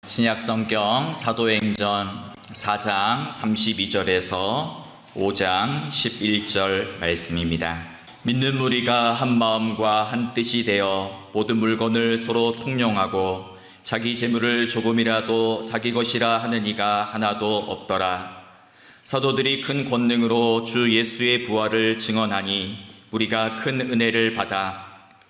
신약성경 사도행전 4장 32절에서 5장 11절 말씀입니다. 믿는 무리가 한 마음과 한 뜻이 되어 모든 물건을 서로 통용하고 자기 재물을 조금이라도 자기 것이라 하는 이가 하나도 없더라. 사도들이 큰 권능으로 주 예수의 부활을 증언하니 우리가 큰 은혜를 받아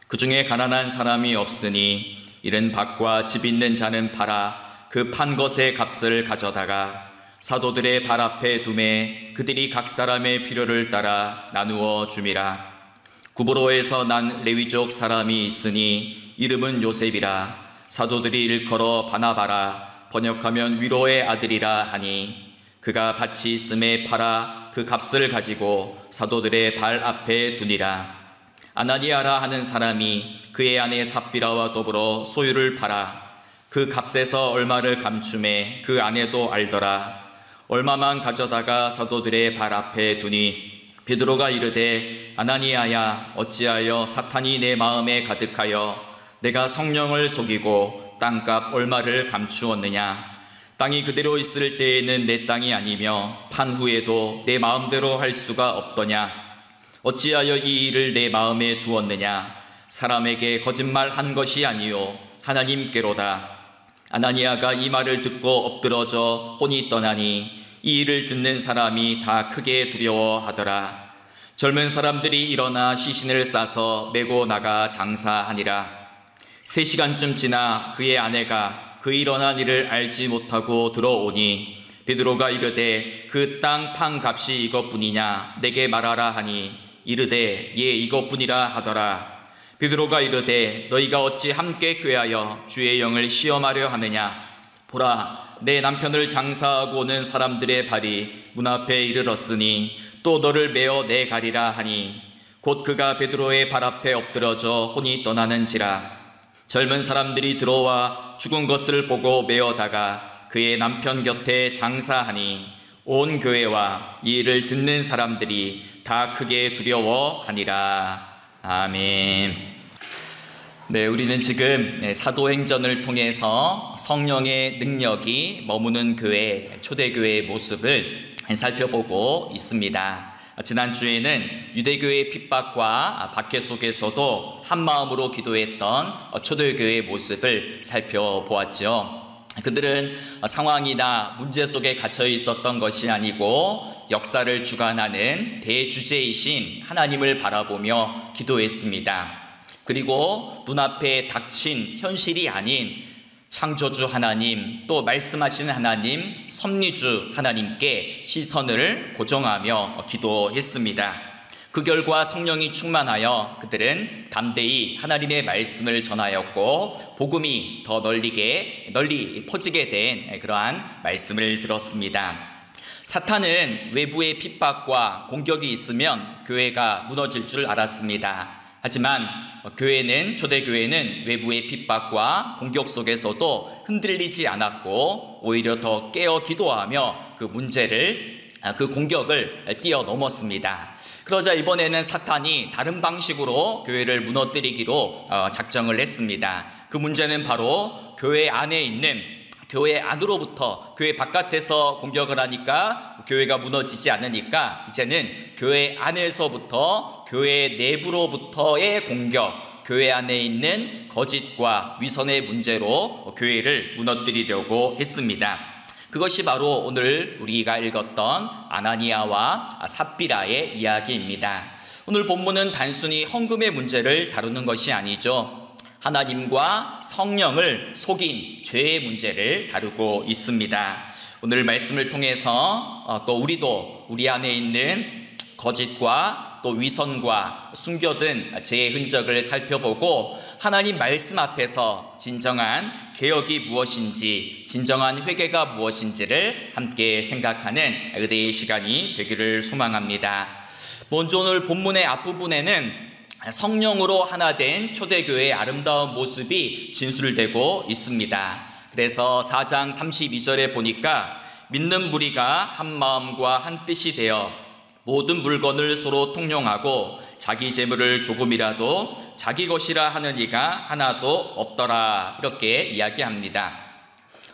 그 중에 가난한 사람이 없으니 이른 밭과 집 있는 자는 팔아 그 판 것의 값을 가져다가 사도들의 발 앞에 두매 그들이 각 사람의 필요를 따라 나누어 줌이라. 구브로에서 난 레위족 사람이 있으니 이름은 요셉이라. 사도들이 일컬어 바나바라 번역하면 위로의 아들이라 하니 그가 밭이 있음에 팔아 그 값을 가지고 사도들의 발 앞에 두니라. 아나니아라 하는 사람이 그의 아내 삽비라와 더불어 소유를 팔아 그 값에서 얼마를 감춤해 그 아내도 알더라. 얼마만 가져다가 사도들의 발 앞에 두니 베드로가 이르되 아나니아야 어찌하여 사탄이 내 마음에 가득하여 내가 성령을 속이고 땅값 얼마를 감추었느냐. 땅이 그대로 있을 때에는 내 땅이 아니며 판 후에도 내 마음대로 할 수가 없더냐. 어찌하여 이 일을 내 마음에 두었느냐. 사람에게 거짓말한 것이 아니요 하나님께로다. 아나니아가 이 말을 듣고 엎드러져 혼이 떠나니 이 일을 듣는 사람이 다 크게 두려워하더라. 젊은 사람들이 일어나 시신을 싸서 메고 나가 장사하니라. 3시간쯤 지나 그의 아내가 그 일어난 일을 알지 못하고 들어오니 베드로가 이르되 그 땅 판 값이 이것뿐이냐 내게 말하라 하니 이르되 예 이것뿐이라 하더라. 베드로가 이르되 너희가 어찌 함께 꾀하여 주의 영을 시험하려 하느냐. 보라 내 남편을 장사하고 오는 사람들의 발이 문 앞에 이르렀으니 또 너를 메어 내가리라 하니 곧 그가 베드로의 발 앞에 엎드러져 혼이 떠나는지라. 젊은 사람들이 들어와 죽은 것을 보고 메어다가 그의 남편 곁에 장사하니 온 교회와 이 일을 듣는 사람들이 다 크게 두려워하니라. 아멘. 네, 우리는 지금 사도행전을 통해서 성령의 능력이 머무는 교회, 초대교회의 모습을 살펴보고 있습니다. 지난주에는 유대교회의 핍박과 박해 속에서도 한마음으로 기도했던 초대교회의 모습을 살펴보았죠. 그들은 상황이나 문제 속에 갇혀 있었던 것이 아니고 역사를 주관하는 대주제이신 하나님을 바라보며 기도했습니다. 그리고 눈앞에 닥친 현실이 아닌 창조주 하나님, 또 말씀하시는 하나님, 섭리주 하나님께 시선을 고정하며 기도했습니다. 그 결과 성령이 충만하여 그들은 담대히 하나님의 말씀을 전하였고 복음이 더 널리 퍼지게 된 그러한 말씀을 들었습니다. 사탄은 외부의 핍박과 공격이 있으면 교회가 무너질 줄 알았습니다. 하지만 초대교회는 외부의 핍박과 공격 속에서도 흔들리지 않았고 오히려 더 깨어 기도하며 그 공격을 뛰어넘었습니다. 그러자 이번에는 사탄이 다른 방식으로 교회를 무너뜨리기로 작정을 했습니다. 그 문제는 바로 교회 안으로부터 교회 바깥에서 공격을 하니까 교회가 무너지지 않으니까 이제는 교회 안에서부터 교회 내부로부터의 공격, 교회 안에 있는 거짓과 위선의 문제로 교회를 무너뜨리려고 했습니다. 그것이 바로 오늘 우리가 읽었던 아나니아와 삽비라의 이야기입니다. 오늘 본문은 단순히 헌금의 문제를 다루는 것이 아니죠. 하나님과 성령을 속인 죄의 문제를 다루고 있습니다. 오늘 말씀을 통해서 또 우리도 우리 안에 있는 거짓과 또 위선과 숨겨둔 죄의 흔적을 살펴보고 하나님 말씀 앞에서 진정한 개혁이 무엇인지, 진정한 회개가 무엇인지를 함께 생각하는 은혜의 시간이 되기를 소망합니다. 먼저 오늘 본문의 앞부분에는 성령으로 하나 된 초대교회의 아름다운 모습이 진술되고 있습니다. 그래서 4장 32절에 보니까 믿는 무리가 한 마음과 한 뜻이 되어 모든 물건을 서로 통용하고 자기 재물을 조금이라도 자기 것이라 하는 이가 하나도 없더라 이렇게 이야기합니다.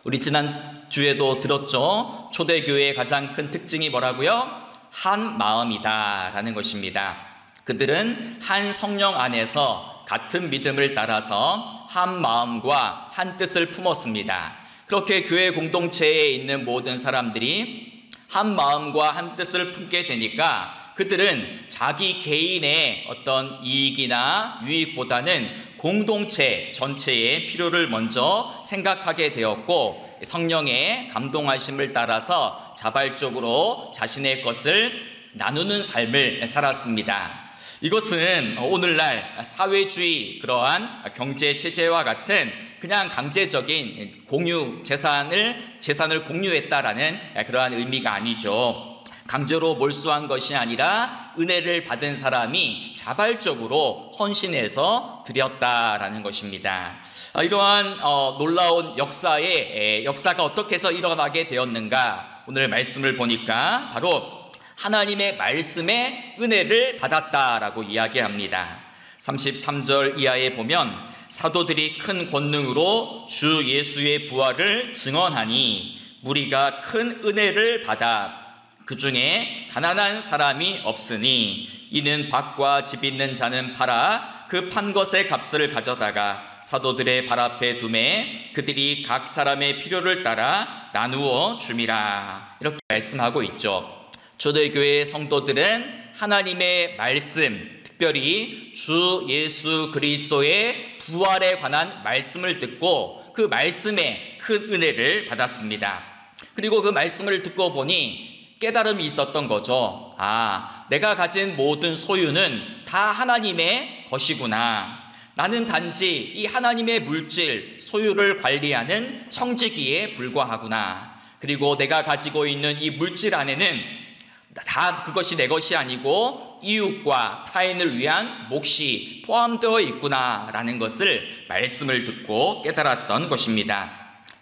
우리 지난주에도 들었죠. 초대교회의 가장 큰 특징이 뭐라고요? 한 마음이다 라는 것입니다. 그들은 한 성령 안에서 같은 믿음을 따라서 한 마음과 한 뜻을 품었습니다. 그렇게 교회 공동체에 있는 모든 사람들이 한 마음과 한 뜻을 품게 되니까 그들은 자기 개인의 어떤 이익이나 유익보다는 공동체 전체의 필요를 먼저 생각하게 되었고, 성령의 감동하심을 따라서 자발적으로 자신의 것을 나누는 삶을 살았습을 이것은 오늘날 사회주의 그러한 경제 체제와 같은 그냥 강제적인 공유 재산을 공유했다라는 그러한 의미가 아니죠. 강제로 몰수한 것이 아니라 은혜를 받은 사람이 자발적으로 헌신해서 드렸다라는 것입니다. 이러한 놀라운 역사가 어떻게 해서 일어나게 되었는가? 오늘 말씀을 보니까 바로 하나님의 말씀에 은혜를 받았다라고 이야기합니다. 33절 이하에 보면 사도들이 큰 권능으로 주 예수의 부활을 증언하니 무리가 큰 은혜를 받아 그 중에 가난한 사람이 없으니 이는 밭과 집 있는 자는 팔아 그 판 것의 값을 가져다가 사도들의 발 앞에 두매 그들이 각 사람의 필요를 따라 나누어 줌이라. 이렇게 말씀하고 있죠. 초대교회 성도들은 하나님의 말씀, 특별히 주 예수 그리스도의 부활에 관한 말씀을 듣고 그 말씀에 큰 은혜를 받았습니다. 그리고 그 말씀을 듣고 보니 깨달음이 있었던 거죠. 내가 가진 모든 소유는 다 하나님의 것이구나. 나는 단지 이 하나님의 물질, 소유를 관리하는 청지기에 불과하구나. 그리고 내가 가지고 있는 이 물질 안에는 다 그것이 내 것이 아니고 이웃과 타인을 위한 몫이 포함되어 있구나라는 것을 말씀을 듣고 깨달았던 것입니다.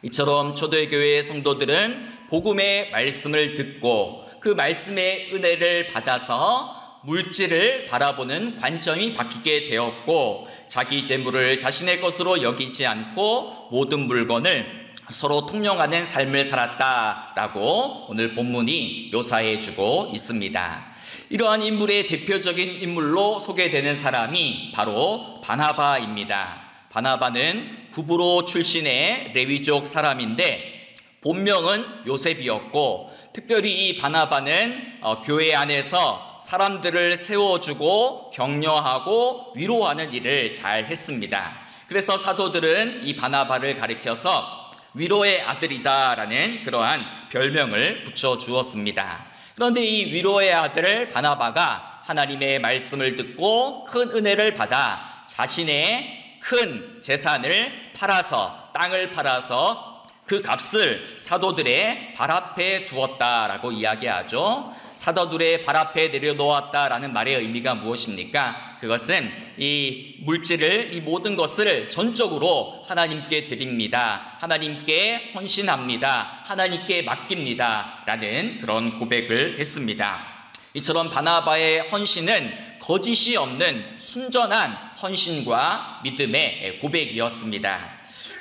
이처럼 초대교회의 성도들은 복음의 말씀을 듣고 그 말씀의 은혜를 받아서 물질을 바라보는 관점이 바뀌게 되었고, 자기 재물을 자신의 것으로 여기지 않고 모든 물건을 서로 통용하는 삶을 살았다라고 오늘 본문이 묘사해주고 있습니다. 이러한 인물의 대표적인 인물로 소개되는 사람이 바로 바나바입니다. 바나바는 구브로 출신의 레위족 사람인데 본명은 요셉이었고, 특별히 이 바나바는 교회 안에서 사람들을 세워주고 격려하고 위로하는 일을 잘 했습니다. 그래서 사도들은 이 바나바를 가리켜서 위로의 아들이다라는 그러한 별명을 붙여주었습니다. 그런데 이 위로의 아들 바나바가 하나님의 말씀을 듣고 큰 은혜를 받아 자신의 큰 재산을 팔아서, 땅을 팔아서 그 값을 사도들의 발 앞에 두었다라고 이야기하죠. 사도들의 발 앞에 내려놓았다라는 말의 의미가 무엇입니까? 그것은 이 물질을, 이 모든 것을 전적으로 하나님께 드립니다. 하나님께 헌신합니다. 하나님께 맡깁니다. 라는 그런 고백을 했습니다. 이처럼 바나바의 헌신은 거짓이 없는 순전한 헌신과 믿음의 고백이었습니다.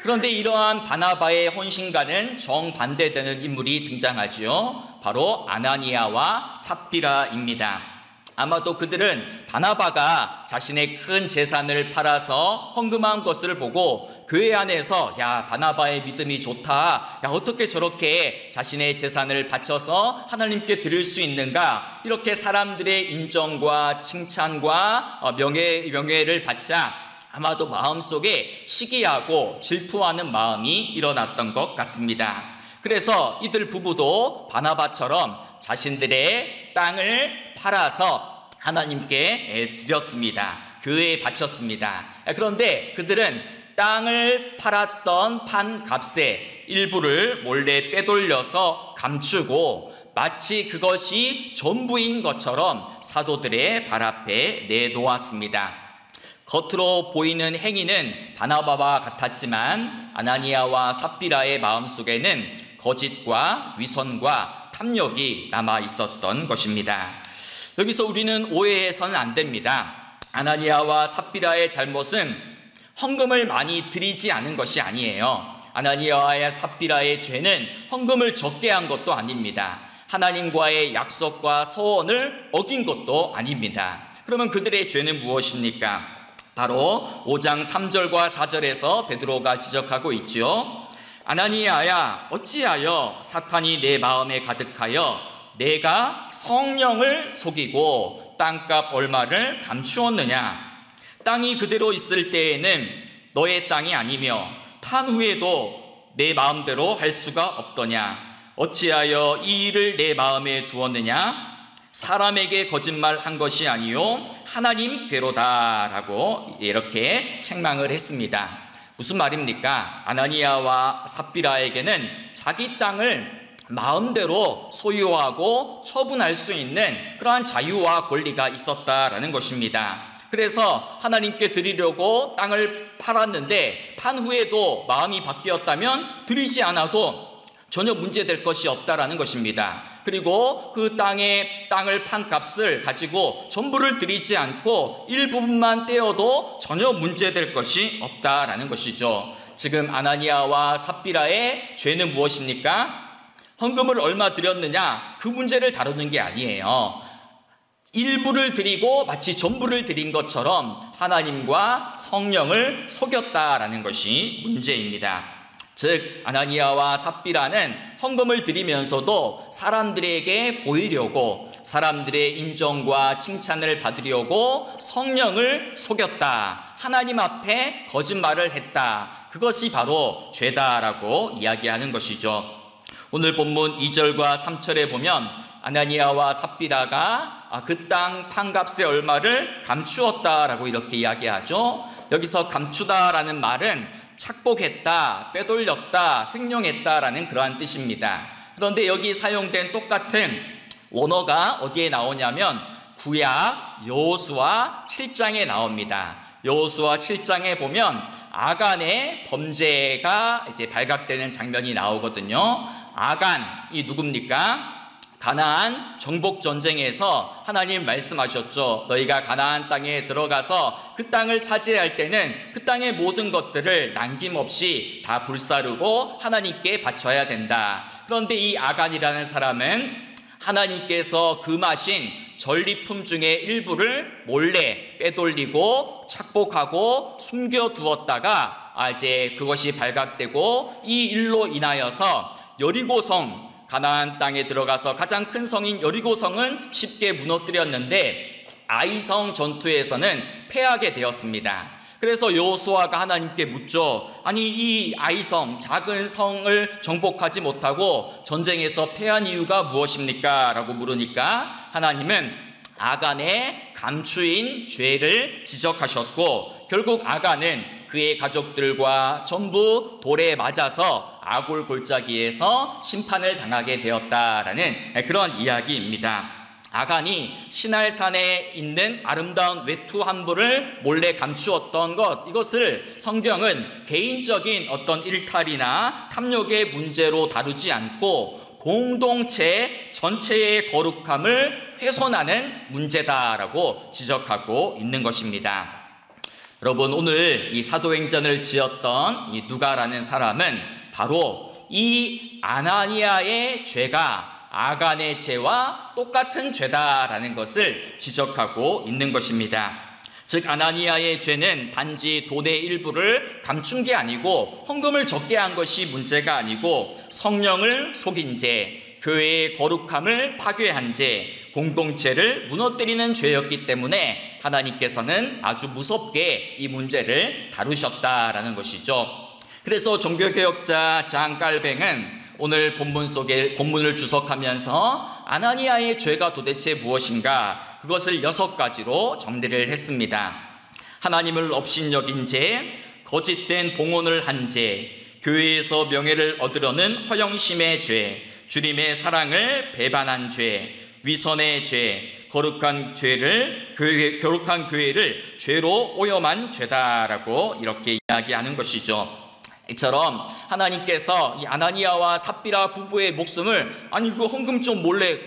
그런데 이러한 바나바의 헌신과는 정반대되는 인물이 등장하지요. 바로 아나니아와 삽비라입니다. 아마도 그들은 바나바가 자신의 큰 재산을 팔아서 헌금한 것을 보고 교회 안에서 바나바의 믿음이 좋다. 어떻게 저렇게 자신의 재산을 바쳐서 하나님께 드릴 수 있는가? 이렇게 사람들의 인정과 칭찬과 명예를 받자 아마도 마음속에 시기하고 질투하는 마음이 일어났던 것 같습니다. 그래서 이들 부부도 바나바처럼 자신들의 땅을 팔아서 하나님께 드렸습니다. 교회에 바쳤습니다. 그런데 그들은 땅을 팔았던 판값의 일부를 몰래 빼돌려서 감추고 마치 그것이 전부인 것처럼 사도들의 발 앞에 내놓았습니다. 겉으로 보이는 행위는 바나바와 같았지만 아나니아와 삽비라의 마음속에는 거짓과 위선과 탐욕이 남아 있었던 것입니다. 여기서 우리는 오해해서는 안 됩니다. 아나니아와 삽비라의 잘못은 헌금을 많이 드리지 않은 것이 아니에요. 아나니아와 삽비라의 죄는 헌금을 적게 한 것도 아닙니다. 하나님과의 약속과 서원을 어긴 것도 아닙니다. 그러면 그들의 죄는 무엇입니까? 바로 5장 3절과 4절에서 베드로가 지적하고 있지요. 아나니아야, 어찌하여 사탄이 내 마음에 가득하여 내가 성령을 속이고 땅값 얼마를 감추었느냐? 땅이 그대로 있을 때에는 너의 땅이 아니며 탄 후에도 내 마음대로 할 수가 없더냐? 어찌하여 이 일을 내 마음에 두었느냐? 사람에게 거짓말한 것이 아니요 하나님께로다 라고 이렇게 책망을 했습니다. 무슨 말입니까? 아나니아와 삽비라에게는 자기 땅을 마음대로 소유하고 처분할 수 있는 그러한 자유와 권리가 있었다라는 것입니다. 그래서 하나님께 드리려고 땅을 팔았는데 판 후에도 마음이 바뀌었다면 드리지 않아도 전혀 문제될 것이 없다라는 것입니다. 그리고 그 땅을 판 값을 가지고 전부를 드리지 않고 일부분만 떼어도 전혀 문제될 것이 없다라는 것이죠. 지금 아나니아와 삽비라의 죄는 무엇입니까? 헌금을 얼마 드렸느냐, 그 문제를 다루는 게 아니에요. 일부를 드리고 마치 전부를 드린 것처럼 하나님과 성령을 속였다라는 것이 문제입니다. 즉 아나니아와 삽비라는 헌금을 드리면서도 사람들에게 보이려고, 사람들의 인정과 칭찬을 받으려고 성령을 속였다, 하나님 앞에 거짓말을 했다, 그것이 바로 죄다라고 이야기하는 것이죠. 오늘 본문 2절과 3절에 보면 아나니아와 삽비라가 그 땅 판값의 얼마를 감추었다라고 이렇게 이야기하죠. 여기서 감추다라는 말은 착복했다, 빼돌렸다, 횡령했다라는 그러한 뜻입니다. 그런데 여기 사용된 똑같은 원어가 어디에 나오냐면 구약 여호수아 7장에 나옵니다. 여호수아 7장에 보면 아간의 범죄가 이제 발각되는 장면이 나오거든요. 아간이 누굽니까? 가나안 정복 전쟁에서 하나님 말씀하셨죠. 너희가 가나안 땅에 들어가서 그 땅을 차지할 때는 그 땅의 모든 것들을 남김없이 다 불사르고 하나님께 바쳐야 된다. 그런데 이 아간이라는 사람은 하나님께서 금하신 전리품 중에 일부를 몰래 빼돌리고 착복하고 숨겨두었다가 이제 그것이 발각되고 이 일로 인하여서 여리고성, 가나안 땅에 들어가서 가장 큰 성인 여리고성은 쉽게 무너뜨렸는데 아이성 전투에서는 패하게 되었습니다. 그래서 여호수아가 하나님께 묻죠. 아니 이 아이성, 작은 성을 정복하지 못하고 전쟁에서 패한 이유가 무엇입니까? 라고 물으니까 하나님은 아간의 감추인 죄를 지적하셨고 결국 아간은 그의 가족들과 전부 돌에 맞아서 아골 골짜기에서 심판을 당하게 되었다라는 그런 이야기입니다. 아간이 시날산에 있는 아름다운 외투 한 부를 몰래 감추었던 것, 이것을 성경은 개인적인 어떤 일탈이나 탐욕의 문제로 다루지 않고 공동체 전체의 거룩함을 훼손하는 문제다라고 지적하고 있는 것입니다. 여러분, 오늘 이 사도행전을 지었던 이 누가라는 사람은 바로 이 아나니아의 죄가 아간의 죄와 똑같은 죄다라는 것을 지적하고 있는 것입니다. 즉 아나니아의 죄는 단지 돈의 일부를 감춘 게 아니고 헌금을 적게 한 것이 문제가 아니고 성령을 속인 죄, 교회의 거룩함을 파괴한 죄, 공동체를 무너뜨리는 죄였기 때문에 하나님께서는 아주 무섭게 이 문제를 다루셨다라는 것이죠. 그래서 종교개혁자 장 깔뱅은 오늘 본문 속에 본문을 주석하면서 아나니아의 죄가 도대체 무엇인가, 그것을 6가지로 정리를 했습니다. 하나님을 업신여긴 죄, 거짓된 봉헌을 한 죄, 교회에서 명예를 얻으려는 허영심의 죄, 주님의 사랑을 배반한 죄, 위선의 죄, 거룩한 교회를 죄로 오염한 죄다라고 이렇게 이야기하는 것이죠. 이처럼 하나님께서 이 아나니아와 삽비라 부부의 목숨을 그 헌금 좀 몰래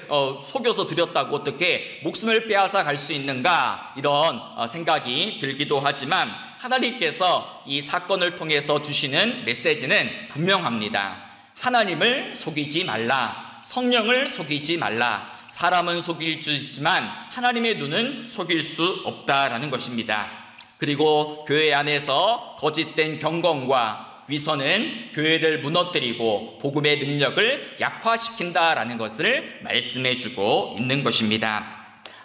속여서 드렸다고 어떻게 목숨을 빼앗아 갈 수 있는가, 이런 생각이 들기도 하지만 하나님께서 이 사건을 통해서 주시는 메시지는 분명합니다. 하나님을 속이지 말라. 성령을 속이지 말라. 사람은 속일 수 있지만 하나님의 눈은 속일 수 없다라는 것입니다. 그리고 교회 안에서 거짓된 경건과 위선은 교회를 무너뜨리고 복음의 능력을 약화시킨다라는 것을 말씀해주고 있는 것입니다.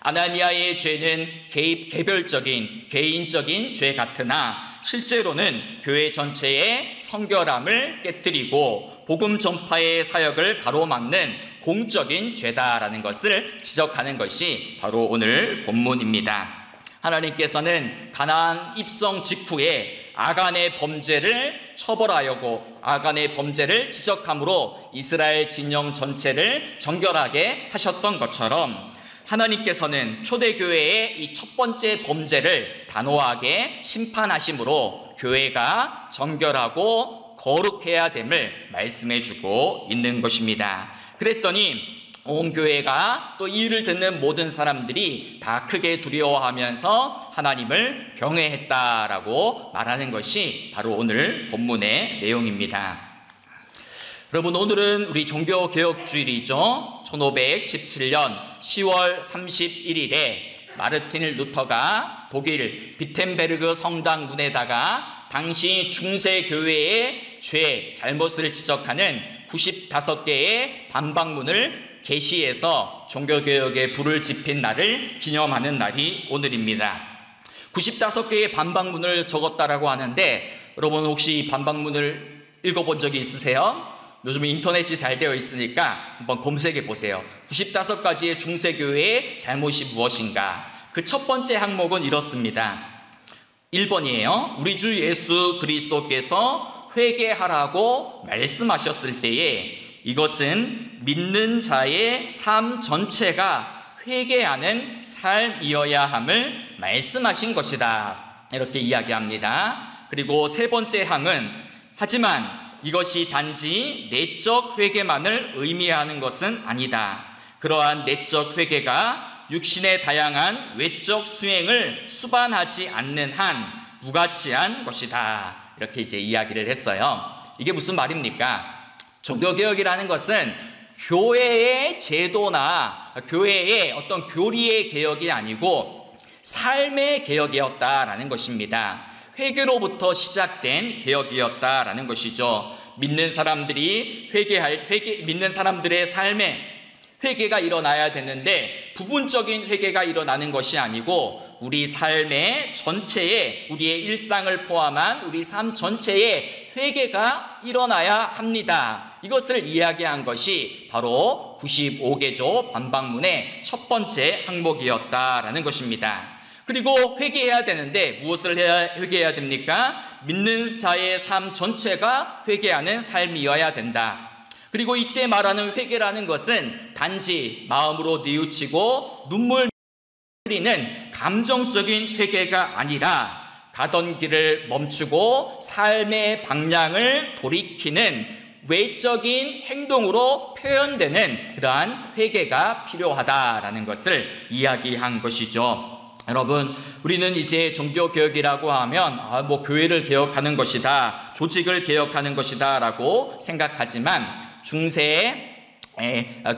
아나니아의 죄는 개별적인 개인적인 죄 같으나 실제로는 교회 전체의 성결함을 깨뜨리고 복음 전파의 사역을 가로막는 공적인 죄다라는 것을 지적하는 것이 바로 오늘 본문입니다. 하나님께서는 가나안 입성 직후에 아간의 범죄를 처벌하려고 아간의 범죄를 지적함으로 이스라엘 진영 전체를 정결하게 하셨던 것처럼 하나님께서는 초대교회의 이 첫 번째 범죄를 단호하게 심판하심으로 교회가 정결하고 거룩해야 됨을 말씀해주고 있는 것입니다. 그랬더니 온 교회가 또 이 일을 듣는 모든 사람들이 다 크게 두려워하면서 하나님을 경외했다라고 말하는 것이 바로 오늘 본문의 내용입니다. 여러분, 오늘은 우리 종교개혁주일이죠. 1517년 10월 31일에 마르틴 루터가 독일 비텐베르그 성당 문에다가 당시 중세교회의 잘못을 지적하는 95개의 반박문을 게시해서 종교개혁의 불을 지핀 날을 기념하는 날이 오늘입니다. 95개의 반박문을 적었다라고 하는데 여러분, 혹시 이 반박문을 읽어본 적이 있으세요? 요즘 인터넷이 잘 되어 있으니까 한번 검색해 보세요. 95가지의 중세교회의 잘못이 무엇인가? 그 첫 번째 항목은 이렇습니다. 1번이에요. 우리 주 예수 그리스도께서 회개하라고 말씀하셨을 때에 이것은 믿는 자의 삶 전체가 회개하는 삶이어야 함을 말씀하신 것이다. 이렇게 이야기합니다. 그리고 세 번째 항은 하지만 이것이 단지 내적 회개만을 의미하는 것은 아니다. 그러한 내적 회개가 육신의 다양한 외적 수행을 수반하지 않는 한 무가치한 것이다. 이렇게 이제 이야기를 했어요. 이게 무슨 말입니까? 종교개혁이라는 것은 교회의 제도나 교회의 어떤 교리의 개혁이 아니고 삶의 개혁이었다라는 것입니다. 회개로부터 시작된 개혁이었다라는 것이죠. 믿는 사람들이 믿는 사람들의 삶에 회개가 일어나야 되는데 부분적인 회개가 일어나는 것이 아니고 우리 삶의 전체에 우리의 일상을 포함한 우리 삶 전체에 회개가 일어나야 합니다. 이것을 이야기한 것이 바로 95개조 반박문의 첫 번째 항목이었다라는 것입니다. 그리고 회개해야 되는데 무엇을 회개해야 됩니까? 믿는 자의 삶 전체가 회개하는 삶이어야 된다. 그리고 이때 말하는 회개라는 것은 단지 마음으로 뉘우치고 눈물 흘리는 감정적인 회개가 아니라 가던 길을 멈추고 삶의 방향을 돌이키는 외적인 행동으로 표현되는 그러한 회개가 필요하다라는 것을 이야기한 것이죠. 여러분, 우리는 이제 종교개혁이라고 하면 교회를 개혁하는 것이다, 조직을 개혁하는 것이다 라고 생각하지만 중세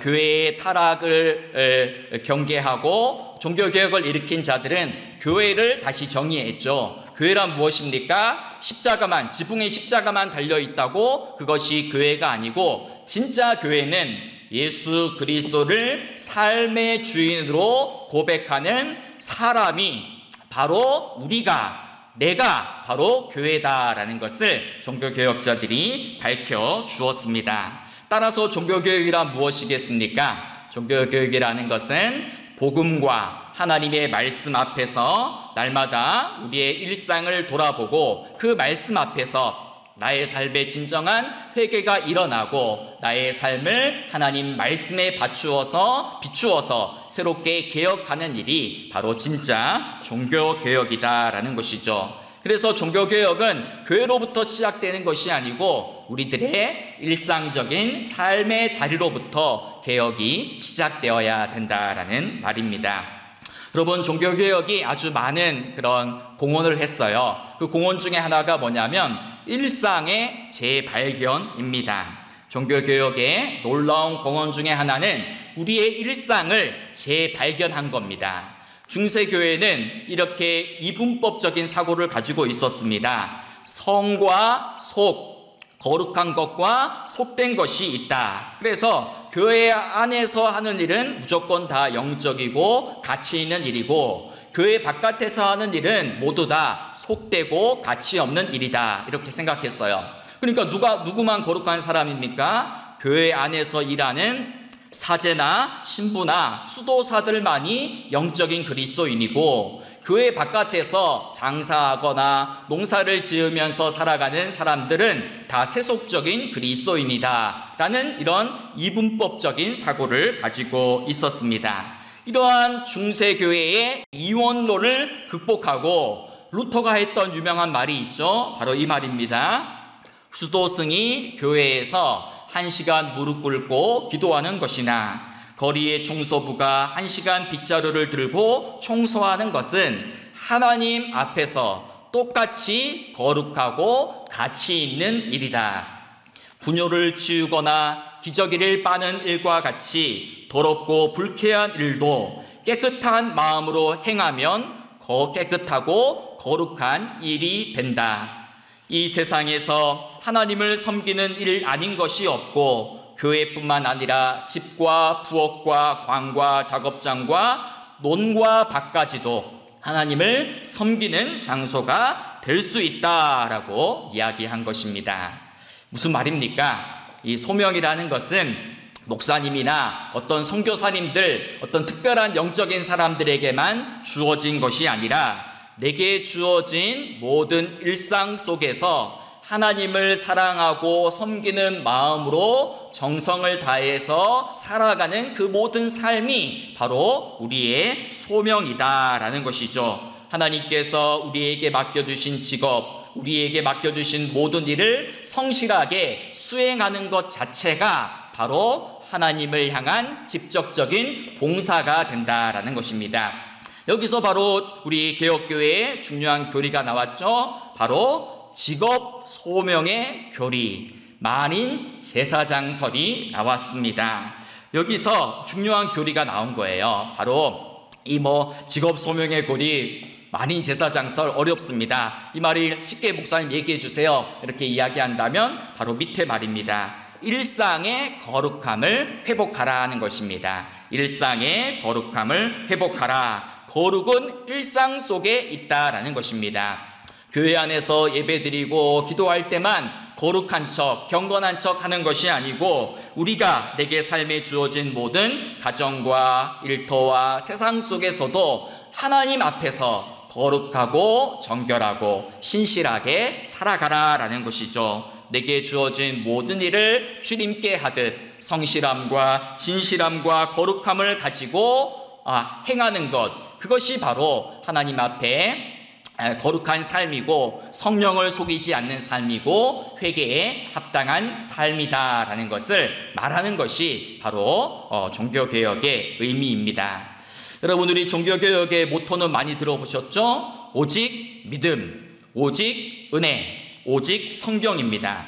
교회의 타락을 경계하고 종교개혁을 일으킨 자들은 교회를 다시 정의했죠. 교회란 무엇입니까? 십자가만, 지붕에 십자가만 달려있다고 그것이 교회가 아니고 진짜 교회는 예수 그리스도를 삶의 주인으로 고백하는 사람이 바로 내가 바로 교회다라는 것을 종교개혁자들이 밝혀주었습니다. 따라서 종교개혁이란 무엇이겠습니까? 종교개혁이라는 것은 복음과 하나님의 말씀 앞에서 날마다 우리의 일상을 돌아보고 그 말씀 앞에서 나의 삶에 진정한 회개가 일어나고 나의 삶을 하나님 말씀에 비추어서 새롭게 개혁하는 일이 바로 진짜 종교개혁이다라는 것이죠. 그래서 종교개혁은 교회로부터 시작되는 것이 아니고 우리들의 일상적인 삶의 자리로부터 개혁이 시작되어야 된다라는 말입니다. 여러분, 종교개혁이 아주 많은 그런 공헌을 했어요. 그 공헌 중에 하나가 뭐냐면 일상의 재발견입니다. 종교개혁의 놀라운 공헌 중에 하나는 우리의 일상을 재발견한 겁니다. 중세교회는 이렇게 이분법적인 사고를 가지고 있었습니다. 성과 속, 거룩한 것과 속된 것이 있다. 그래서 교회 안에서 하는 일은 무조건 다 영적이고 가치 있는 일이고, 교회 바깥에서 하는 일은 모두 다 속되고 가치 없는 일이다. 이렇게 생각했어요. 그러니까 누구만 거룩한 사람입니까? 교회 안에서 일하는 사제나 신부나 수도사들만이 영적인 그리스도인이고, 교회 바깥에서 장사하거나 농사를 지으면서 살아가는 사람들은 다 세속적인 그리스도인이다 라는 이런 이분법적인 사고를 가지고 있었습니다. 이러한 중세교회의 이원론을 극복하고 루터가 했던 유명한 말이 있죠. 바로 이 말입니다. 수도승이 교회에서 1시간 무릎 꿇고 기도하는 것이나 거리의 청소부가 1시간 빗자루를 들고 청소하는 것은 하나님 앞에서 똑같이 거룩하고 가치 있는 일이다. 분뇨를 치우거나 기저귀를 빠는 일과 같이 더럽고 불쾌한 일도 깨끗한 마음으로 행하면 깨끗하고 거룩한 일이 된다. 이 세상에서 하나님을 섬기는 일 아닌 것이 없고, 교회뿐만 아니라 집과 부엌과 관과 작업장과 논과 밭까지도 하나님을 섬기는 장소가 될 수 있다라고 이야기한 것입니다. 무슨 말입니까? 이 소명이라는 것은 목사님이나 어떤 선교사님들, 어떤 특별한 영적인 사람들에게만 주어진 것이 아니라 내게 주어진 모든 일상 속에서 하나님을 사랑하고 섬기는 마음으로 정성을 다해서 살아가는 그 모든 삶이 바로 우리의 소명이다라는 것이죠. 하나님께서 우리에게 맡겨주신 직업, 우리에게 맡겨주신 모든 일을 성실하게 수행하는 것 자체가 바로 하나님을 향한 직접적인 봉사가 된다라는 것입니다. 여기서 바로 우리 개혁교회의 중요한 교리가 나왔죠. 바로 직업 소명의 교리, 만인 제사장설이 나왔습니다. 여기서 중요한 교리가 나온 거예요. 바로 이 직업 소명의 교리, 만인 제사장설 어렵습니다. 이 말을 쉽게 목사님 얘기해 주세요. 이렇게 이야기한다면 바로 밑에 말입니다. 일상의 거룩함을 회복하라는 것입니다. 일상의 거룩함을 회복하라. 거룩은 일상 속에 있다라는 것입니다. 교회 안에서 예배드리고 기도할 때만 거룩한 척, 경건한 척 하는 것이 아니고, 우리가 내게 삶에 주어진 모든 가정과 일터와 세상 속에서도 하나님 앞에서 거룩하고 정결하고 신실하게 살아가라라는 것이죠. 내게 주어진 모든 일을 주님께 하듯 성실함과 진실함과 거룩함을 가지고 행하는 것, 그것이 바로 하나님 앞에 거룩한 삶이고 성령을 속이지 않는 삶이고 회개에 합당한 삶이다라는 것을 말하는 것이 바로 종교개혁의 의미입니다. 여러분, 우리 종교개혁의 모토는 많이 들어보셨죠? 오직 믿음, 오직 은혜, 오직 성경입니다.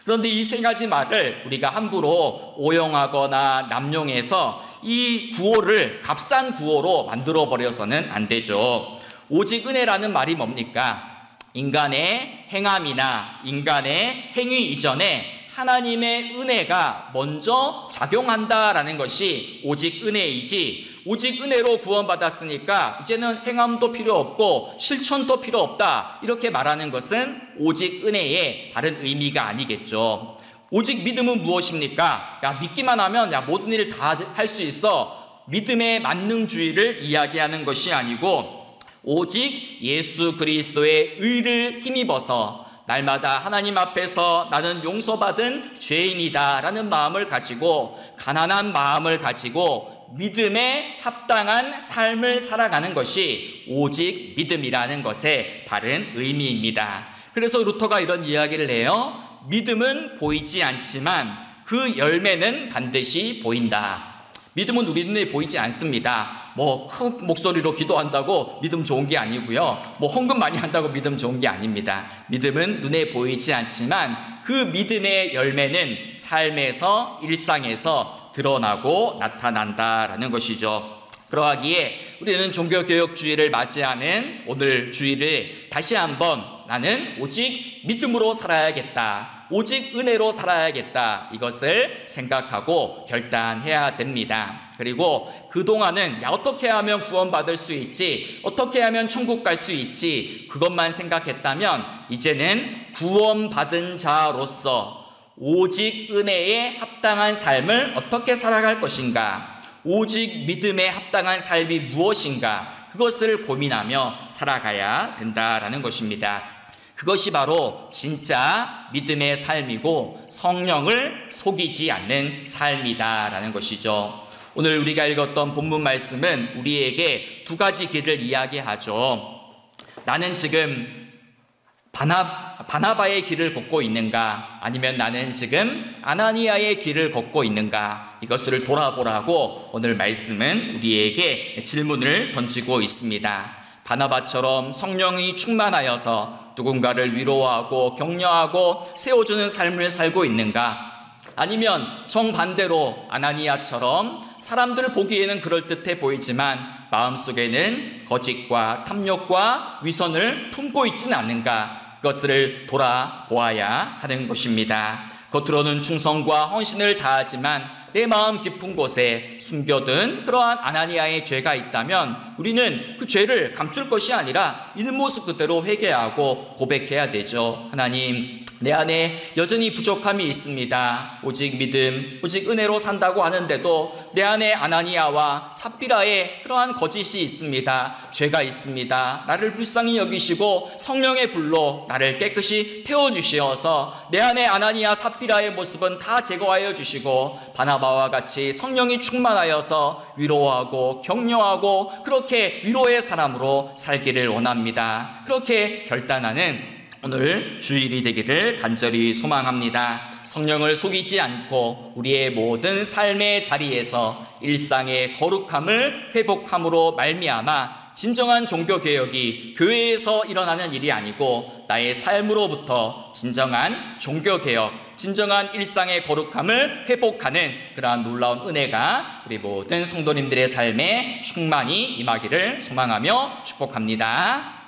그런데 이 세 가지 말을 우리가 함부로 오용하거나 남용해서 이 구호를 값싼 구호로 만들어버려서는 안 되죠. 오직 은혜라는 말이 뭡니까? 인간의 행함이나 인간의 행위 이전에 하나님의 은혜가 먼저 작용한다라는 것이 오직 은혜이지, 오직 은혜로 구원받았으니까 이제는 행함도 필요 없고 실천도 필요 없다, 이렇게 말하는 것은 오직 은혜의 다른 의미가 아니겠죠. 오직 믿음은 무엇입니까? 믿기만 하면 모든 일을 다 할 수 있어, 믿음의 만능주의를 이야기하는 것이 아니고, 오직 예수 그리스도의 의를 힘입어서 날마다 하나님 앞에서 나는 용서받은 죄인이다 라는 마음을 가지고, 가난한 마음을 가지고 믿음에 합당한 삶을 살아가는 것이 오직 믿음이라는 것의 다른 의미입니다. 그래서 루터가 이런 이야기를 해요. 믿음은 보이지 않지만 그 열매는 반드시 보인다. 믿음은 우리 눈에 보이지 않습니다. 뭐 큰 목소리로 기도한다고 믿음 좋은 게 아니고요. 뭐 헌금 많이 한다고 믿음 좋은 게 아닙니다. 믿음은 눈에 보이지 않지만 그 믿음의 열매는 삶에서, 일상에서 드러나고 나타난다라는 것이죠. 그러하기에 우리는 종교개혁주의를 맞이하는 오늘 주일을 다시 한번 나는 오직 믿음으로 살아야겠다, 오직 은혜로 살아야겠다, 이것을 생각하고 결단해야 됩니다. 그리고 그동안은 어떻게 하면 구원받을 수 있지, 어떻게 하면 천국 갈 수 있지, 그것만 생각했다면 이제는 구원받은 자로서 오직 은혜에 합당한 삶을 어떻게 살아갈 것인가, 오직 믿음에 합당한 삶이 무엇인가, 그것을 고민하며 살아가야 된다라는 것입니다. 그것이 바로 진짜 믿음의 삶이고 성령을 속이지 않는 삶이다라는 것이죠. 오늘 우리가 읽었던 본문 말씀은 우리에게 두 가지 길을 이야기하죠. 나는 지금 바나바의 길을 걷고 있는가, 아니면 나는 지금 아나니아의 길을 걷고 있는가, 이것을 돌아보라고 오늘 말씀은 우리에게 질문을 던지고 있습니다. 바나바처럼 성령이 충만하여서 누군가를 위로하고 격려하고 세워주는 삶을 살고 있는가, 아니면 정반대로 아나니아처럼 사람들 보기에는 그럴듯해 보이지만 마음속에는 거짓과 탐욕과 위선을 품고 있지는 않는가, 그것을 돌아보아야 하는 것입니다. 겉으로는 충성과 헌신을 다하지만 내 마음 깊은 곳에 숨겨둔 그러한 아나니아의 죄가 있다면 우리는 그 죄를 감출 것이 아니라 있는 모습 그대로 회개하고 고백해야 되죠. 하나님, 내 안에 여전히 부족함이 있습니다. 오직 믿음, 오직 은혜로 산다고 하는데도 내 안에 아나니아와 삽비라의 그러한 거짓이 있습니다. 죄가 있습니다. 나를 불쌍히 여기시고 성령의 불로 나를 깨끗이 태워주시어서 내 안에 아나니아 삽비라의 모습은 다 제거하여 주시고 바나바와 같이 성령이 충만하여서 위로하고 격려하고 그렇게 위로의 사람으로 살기를 원합니다. 그렇게 결단하는 오늘 주일이 되기를 간절히 소망합니다. 성령을 속이지 않고 우리의 모든 삶의 자리에서 일상의 거룩함을 회복함으로 말미암아 진정한 종교개혁이 교회에서 일어나는 일이 아니고 나의 삶으로부터 진정한 종교개혁, 진정한 일상의 거룩함을 회복하는 그러한 놀라운 은혜가 우리 모든 성도님들의 삶에 충만히 임하기를 소망하며 축복합니다.